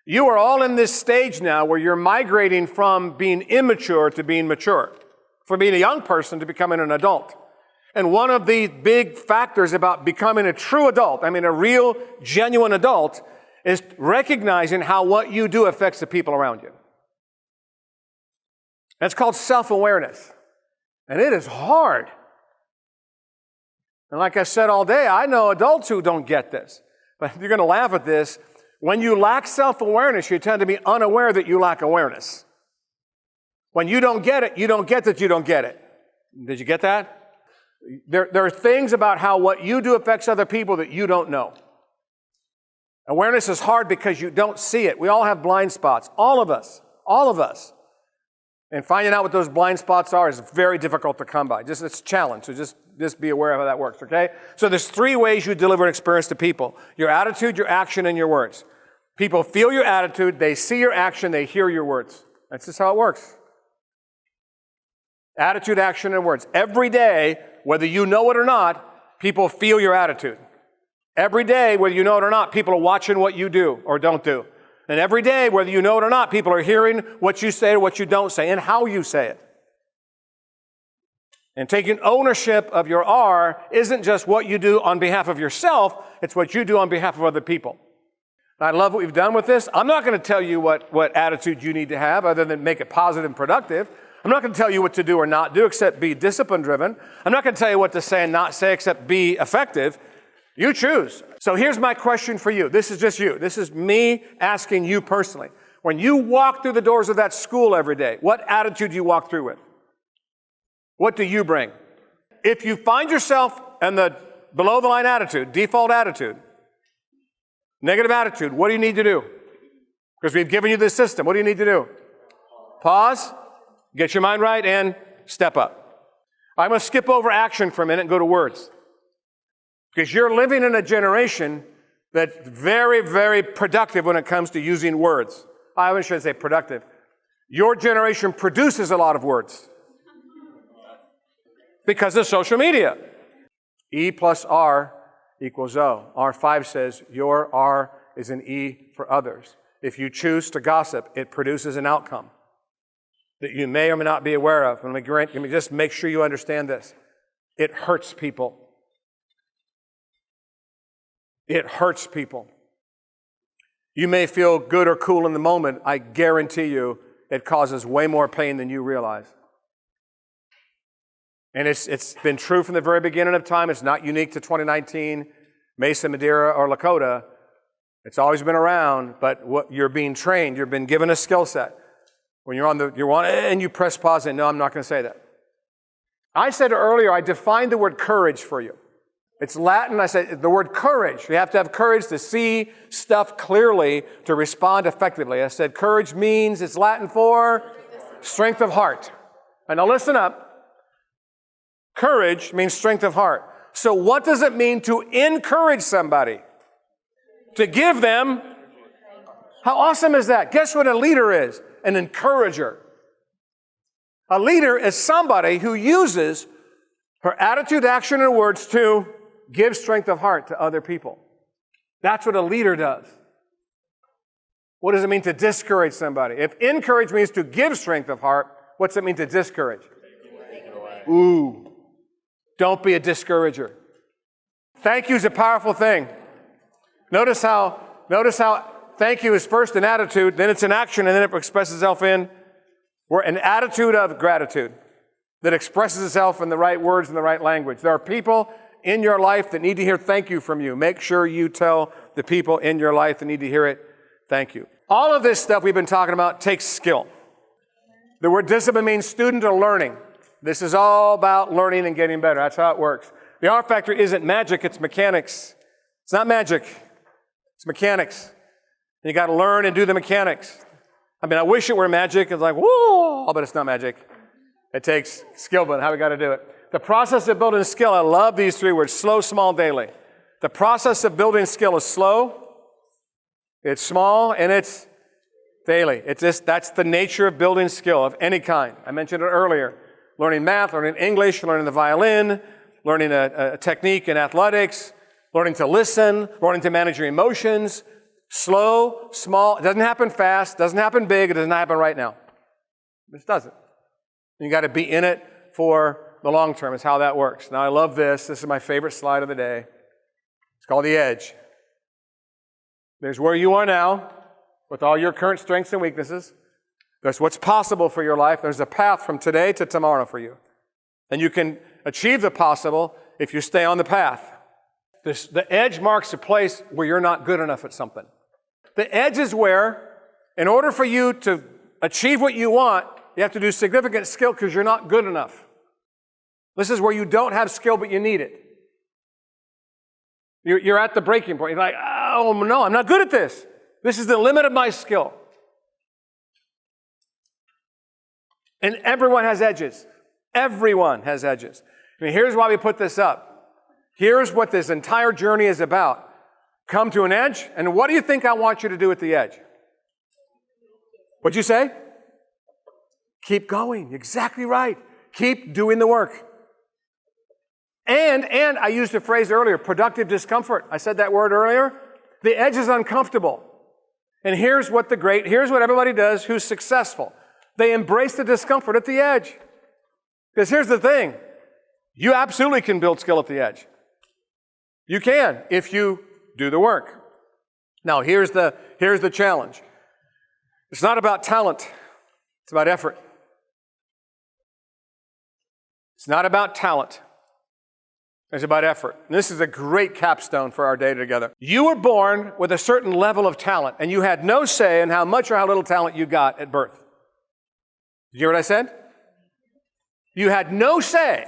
You are all in this stage now where you're migrating from being immature to being mature, from being a young person to becoming an adult. And one of the big factors about becoming a true adult, I mean a real, genuine adult, is recognizing how what you do affects the people around you. That's called self-awareness. And it is hard. And like I said all day, I know adults who don't get this. But you're going to laugh at this. When you lack self-awareness, you tend to be unaware that you lack awareness. When you don't get it, you don't get that you don't get it. Did you get that? There are things about how what you do affects other people that you don't know. Awareness is hard because you don't see it. We all have blind spots. All of us. All of us. And finding out what those blind spots are is very difficult to come by. It's a challenge. So just be aware of how that works, okay? So there's 3 ways you deliver an experience to people. Your attitude, your action, and your words. People feel your attitude, they see your action, they hear your words. That's just how it works. Attitude, action, and words. Every day, whether you know it or not, people feel your attitude. Every day, whether you know it or not, people are watching what you do or don't do. And every day, whether you know it or not, people are hearing what you say or what you don't say and how you say it. And taking ownership of your R isn't just what you do on behalf of yourself, it's what you do on behalf of other people. I love what we've done with this. I'm not going to tell you what attitude you need to have other than make it positive and productive. I'm not going to tell you what to do or not do except be discipline-driven. I'm not going to tell you what to say and not say except be effective. You choose. So here's my question for you. This is just you. This is me asking you personally. When you walk through the doors of that school every day, what attitude do you walk through with? What do you bring? If you find yourself in the below-the-line attitude, default attitude, negative attitude, what do you need to do? Because we've given you this system. What do you need to do? Pause, get your mind right, and step up. I'm going to skip over action for a minute and go to words. Because you're living in a generation that's very, very productive when it comes to using words. I shouldn't say productive. Your generation produces a lot of words because of social media. E plus R equals O. R5 says your R is an E for others. If you choose to gossip, it produces an outcome that you may or may not be aware of. Let me just make sure you understand this. It hurts people. It hurts people. You may feel good or cool in the moment. I guarantee you it causes way more pain than you realize. And it's been true from the very beginning of time. It's not unique to 2019, Mesa, Madeira, or Lakota. It's always been around, but what you're being trained, you've been given a skill set. When you're and you press pause and no, I'm not going to say that. I said earlier, I defined the word courage for you. It's Latin. I said the word courage. You have to have courage to see stuff clearly, to respond effectively. I said courage means, it's Latin for strength of heart. And now listen up. Courage means strength of heart. So what does it mean to encourage somebody? To give them. How awesome is that? Guess what a leader is? An encourager. A leader is somebody who uses her attitude, action, and words to give strength of heart to other people. That's what a leader does. What does it mean to discourage somebody? If encourage means to give strength of heart, what's it mean to discourage? Ooh. Don't be a discourager. Thank you is a powerful thing. Notice how thank you is first an attitude, then it's an action, and then it expresses itself in an attitude of gratitude that expresses itself in the right words and the right language. There are people in your life that need to hear thank you from you. Make sure you tell the people in your life that need to hear it, thank you. All of this stuff we've been talking about takes skill. The word discipline means student or learning. This is all about learning and getting better. That's how it works. The R factor isn't magic, it's mechanics. It's not magic, it's mechanics. And you got to learn and do the mechanics. I mean, I wish it were magic. It's like, whoa, but it's not magic. It takes skill, but how we got to do it. The process of building skill, I love these 3 words, slow, small, daily. The process of building skill is slow, it's small, and it's daily. That's the nature of building skill of any kind. I mentioned it earlier. Learning math, learning English, learning the violin, learning a technique in athletics, learning to listen, learning to manage your emotions. Slow, small. It doesn't happen fast. Doesn't happen big. It doesn't happen right now. It just doesn't. You got to be in it for the long term is how that works. Now, I love this. This is my favorite slide of the day. It's called the edge. There's where you are now with all your current strengths and weaknesses. There's what's possible for your life. There's a path from today to tomorrow for you. And you can achieve the possible if you stay on the path. The edge marks a place where you're not good enough at something. The edge is where, in order for you to achieve what you want, you have to do significant skill because you're not good enough. This is where you don't have skill, but you need it. You're at the breaking point. You're like, oh, no, I'm not good at this. This is the limit of my skill. And everyone has edges. Everyone has edges. I mean, here's why we put this up. Here's what this entire journey is about. Come to an edge, and what do you think I want you to do at the edge? What'd you say? Keep going. Exactly right. Keep doing the work. And I used a phrase earlier, productive discomfort. I said that word earlier. The edge is uncomfortable. And here's what everybody does who's successful. They embrace the discomfort at the edge. Because here's the thing. You absolutely can build skill at the edge. You can if you do the work. Now, here's the challenge. It's not about talent. It's about effort. It's not about talent. It's about effort. And this is a great capstone for our day together. You were born with a certain level of talent, and you had no say in how much or how little talent you got at birth. Did you hear what I said? You had no say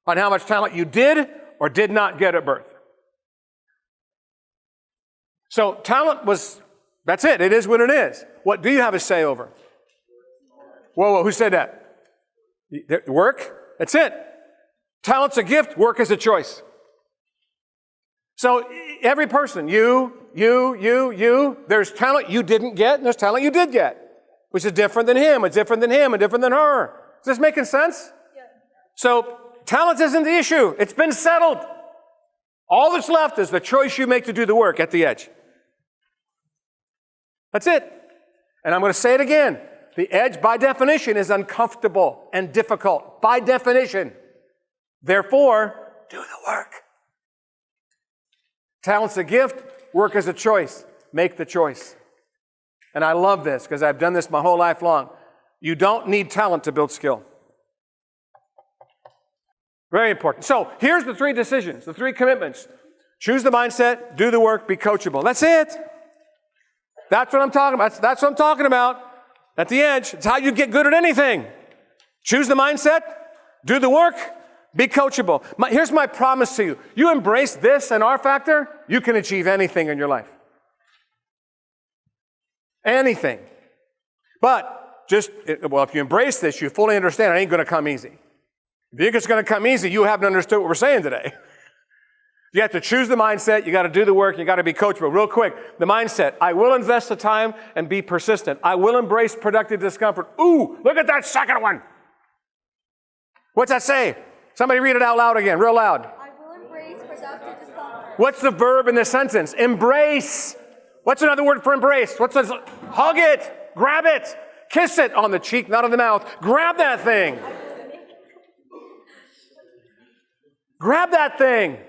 on how much talent you did or did not get at birth. So talent that's it. It is what it is. What do you have a say over? Whoa, who said that? Work? That's it. Talent's a gift. Work is a choice. So every person, you, there's talent you didn't get and there's talent you did get, which is different than him, it's different than him, and different than her. Is this making sense? Yeah. So talent isn't the issue. It's been settled. All that's left is the choice you make to do the work at the edge. That's it. And I'm going to say it again. The edge, by definition, is uncomfortable and difficult. By definition. Therefore, do the work. Talent's a gift. Work is a choice. Make the choice. And I love this because I've done this my whole life long. You don't need talent to build skill. Very important. So here's the 3 decisions, the 3 commitments. Choose the mindset, do the work, be coachable. That's it. That's what I'm talking about. That's what I'm talking about. At the edge, it's how you get good at anything. Choose the mindset, do the work, be coachable. Here's my promise to you. You embrace this and R factor, you can achieve anything in your life. Anything. But if you embrace this, you fully understand it ain't going to come easy. If you think it's going to come easy, you haven't understood what we're saying today. You have to choose the mindset, you got to do the work, you got to be coachable. Real quick, the mindset. I will invest the time and be persistent. I will embrace productive discomfort. Ooh, look at that second one. What's that say? Somebody read it out loud again, real loud. I will embrace productive discomfort. What's the verb in this sentence? Embrace. What's another word for embrace? Hug it, grab it, kiss it on the cheek, not on the mouth. Grab that thing. Grab that thing.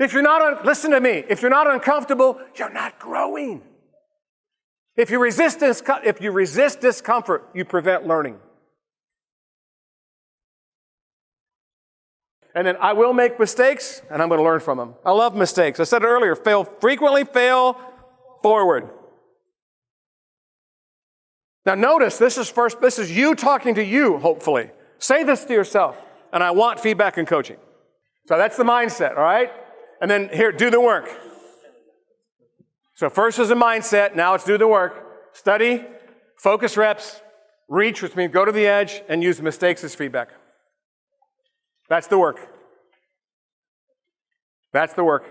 If you're not, listen to me, if you're not uncomfortable, you're not growing. If you resist discomfort, you prevent learning. And then I will make mistakes, and I'm going to learn from them. I love mistakes. I said it earlier, fail frequently, fail forward. Now notice, this is you talking to you, hopefully. Say this to yourself, and I want feedback and coaching. So that's the mindset, all right? And then here, do the work. So first is a mindset, now it's do the work. Study, focus reps, reach, which means go to the edge, and use mistakes as feedback. That's the work. That's the work.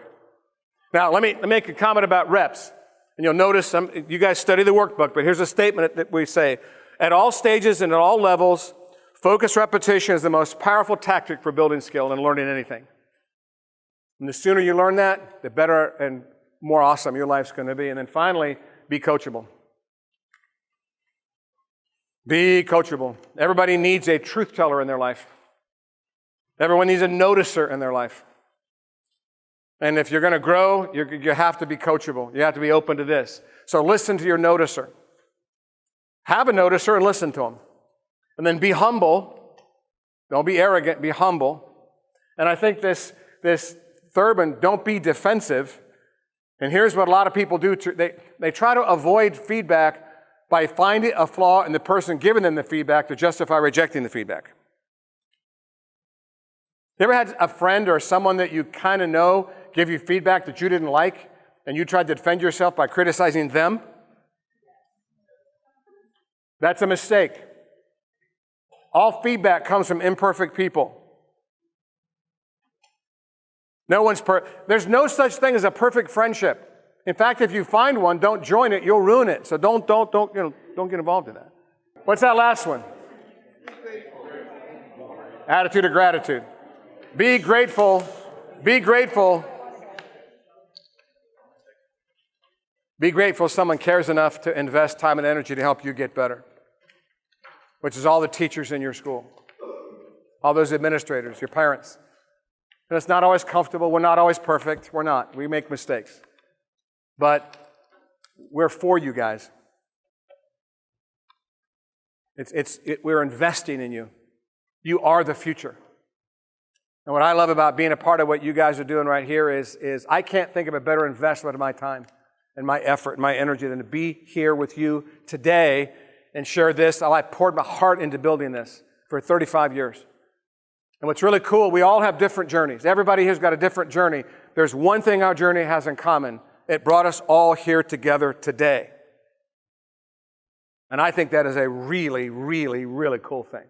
Now, let me make a comment about reps. And you'll notice, you guys study the workbook, but here's a statement that we say. At all stages and at all levels, focus repetition is the most powerful tactic for building skill and learning anything. And the sooner you learn that, the better and more awesome your life's going to be. And then finally, be coachable. Be coachable. Everybody needs a truth teller in their life. Everyone needs a noticer in their life. And if you're going to grow, you have to be coachable. You have to be open to this. So listen to your noticer. Have a noticer and listen to him. And then be humble. Don't be arrogant. Be humble. And I think this third one, don't be defensive. And here's what a lot of people do. They try to avoid feedback by finding a flaw in the person giving them the feedback to justify rejecting the feedback. You ever had a friend or someone that you kind of know give you feedback that you didn't like, and you tried to defend yourself by criticizing them? That's a mistake. All feedback comes from imperfect people. There's no such thing as a perfect friendship. In fact, if you find one, don't join it, you'll ruin it. So don't get involved in that. What's that last one? Attitude of gratitude. Be grateful. Be grateful. Be grateful someone cares enough to invest time and energy to help you get better, which is all the teachers in your school, all those administrators, your parents. And it's not always comfortable. We're not always perfect. We're not. We make mistakes. But we're for you guys. We're investing in you. You are the future. And what I love about being a part of what you guys are doing right here is I can't think of a better investment of my time and my effort and my energy than to be here with you today and share this. I poured my heart into building this for 35 years. And what's really cool, we all have different journeys. Everybody here's got a different journey. There's one thing our journey has in common. It brought us all here together today. And I think that is a really, really, really cool thing.